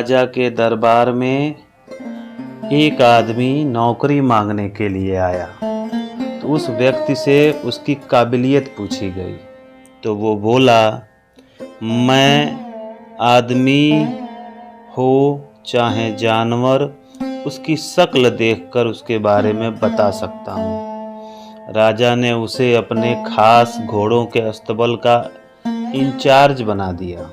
राजा के दरबार में एक आदमी नौकरी मांगने के लिए आया। तो उस व्यक्ति से उसकी काबिलियत पूछी गई तो वो बोला, मैं आदमी हो चाहे जानवर, उसकी शक्ल देखकर उसके बारे में बता सकता हूँ। राजा ने उसे अपने खास घोड़ों के अस्तबल का इंचार्ज बना दिया।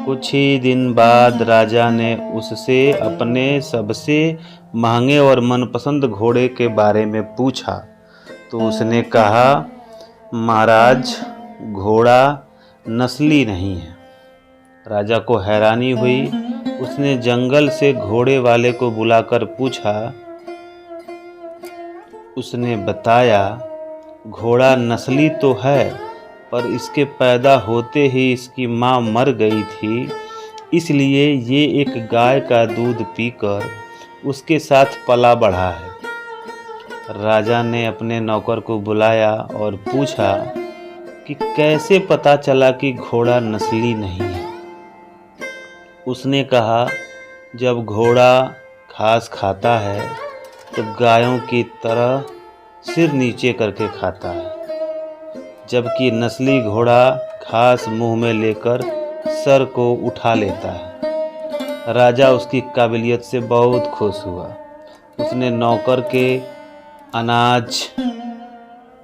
कुछ ही दिन बाद राजा ने उससे अपने सबसे महंगे और मनपसंद घोड़े के बारे में पूछा तो उसने कहा, महाराज, घोड़ा नस्ली नहीं है। राजा को हैरानी हुई। उसने जंगल से घोड़े वाले को बुलाकर पूछा। उसने बताया, घोड़ा नस्ली तो है, पर इसके पैदा होते ही इसकी माँ मर गई थी, इसलिए ये एक गाय का दूध पीकर उसके साथ पला बढ़ा है। राजा ने अपने नौकर को बुलाया और पूछा कि कैसे पता चला कि घोड़ा नस्ली नहीं है। उसने कहा, जब घोड़ा घास खाता है तो गायों की तरह सिर नीचे करके खाता है, जबकि नस्ली घोड़ा घास मुंह में लेकर सर को उठा लेता है। राजा उसकी काबिलियत से बहुत खुश हुआ। उसने नौकर के अनाज,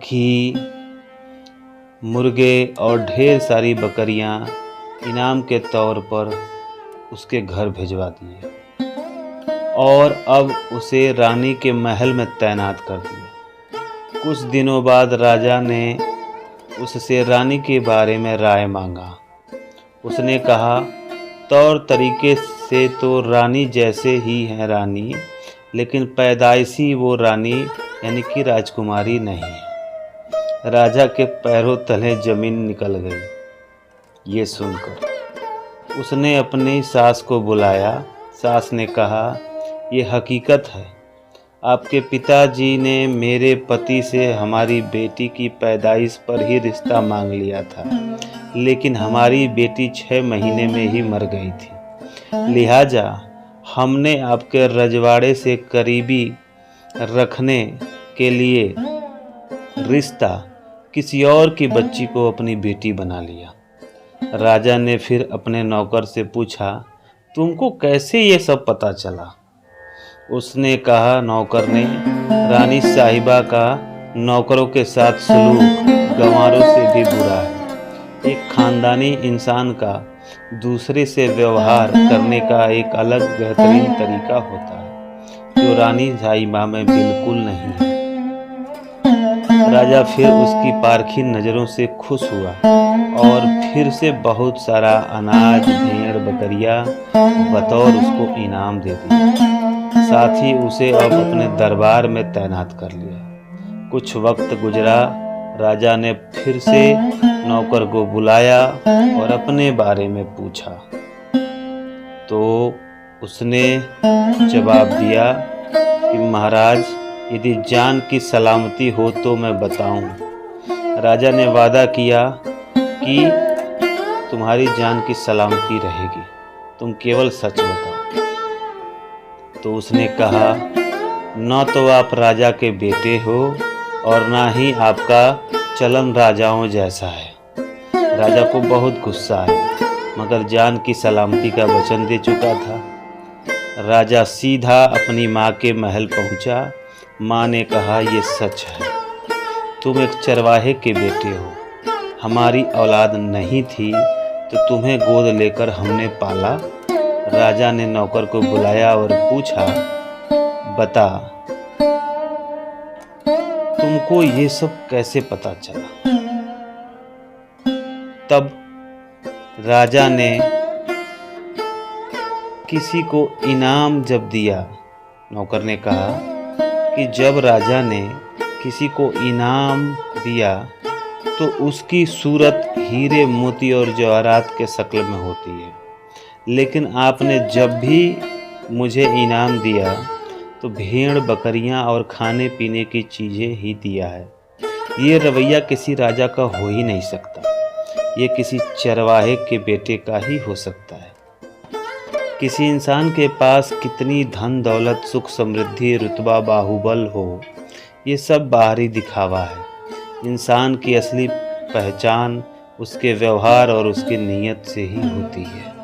घी, मुर्गे और ढेर सारी बकरियां इनाम के तौर पर उसके घर भिजवा दिए और अब उसे रानी के महल में तैनात कर दिया। कुछ दिनों बाद राजा ने उससे रानी के बारे में राय मांगा। उसने कहा, तौर तरीके से तो रानी जैसे ही हैं रानी, लेकिन पैदाइशी वो रानी यानी कि राजकुमारी नहीं है। राजा के पैरों तले जमीन निकल गई। ये सुनकर उसने अपनी सास को बुलाया। सास ने कहा, ये हकीकत है, आपके पिताजी ने मेरे पति से हमारी बेटी की पैदाइश पर ही रिश्ता मांग लिया था, लेकिन हमारी बेटी 6 महीने में ही मर गई थी। लिहाजा हमने आपके रजवाड़े से करीबी रखने के लिए रिश्ता किसी और की बच्ची को अपनी बेटी बना लिया। राजा ने फिर अपने नौकर से पूछा, तुमको कैसे ये सब पता चला? उसने कहा, नौकर ने, रानी साहिबा का नौकरों के साथ सलूक गंवारों से भी बुरा है। एक खानदानी इंसान का दूसरे से व्यवहार करने का एक अलग बेहतरीन तरीका होता है, जो रानी साहिबा में बिल्कुल नहीं है। राजा फिर उसकी पारखी नज़रों से खुश हुआ और फिर से बहुत सारा अनाज, भेड़, बकरियां बतौर उसको इनाम दे दिया। साथ ही उसे अब अपने दरबार में तैनात कर लिया। कुछ वक्त गुजरा। राजा ने फिर से नौकर को बुलाया और अपने बारे में पूछा तो उसने जवाब दिया कि महाराज, यदि जान की सलामती हो तो मैं बताऊं। राजा ने वादा किया कि तुम्हारी जान की सलामती रहेगी, तुम केवल सच बताओ। तो उसने कहा, न तो आप राजा के बेटे हो और ना ही आपका चलन राजाओं जैसा है। राजा को बहुत गुस्सा आया, मगर जान की सलामती का वचन दे चुका था। राजा सीधा अपनी माँ के महल पहुँचा। माँ ने कहा, ये सच है, तुम एक चरवाहे के बेटे हो। हमारी औलाद नहीं थी तो तुम्हें गोद लेकर हमने पाला। राजा ने नौकर को बुलाया और पूछा, बता, तुमको ये सब कैसे पता चला? तब राजा ने किसी को इनाम जब दिया, नौकर ने कहा कि जब राजा ने किसी को इनाम दिया तो उसकी सूरत हीरे, मोती और जवाहरात के शक्ल में होती है, लेकिन आपने जब भी मुझे इनाम दिया तो भेड़, बकरियां और खाने पीने की चीज़ें ही दिया है। ये रवैया किसी राजा का हो ही नहीं सकता, ये किसी चरवाहे के बेटे का ही हो सकता है। किसी इंसान के पास कितनी धन दौलत सुख समृद्धि रुतबा बाहुबल हो, ये सब बाहरी दिखावा है। इंसान की असली पहचान उसके व्यवहार और उसकी नीयत से ही होती है।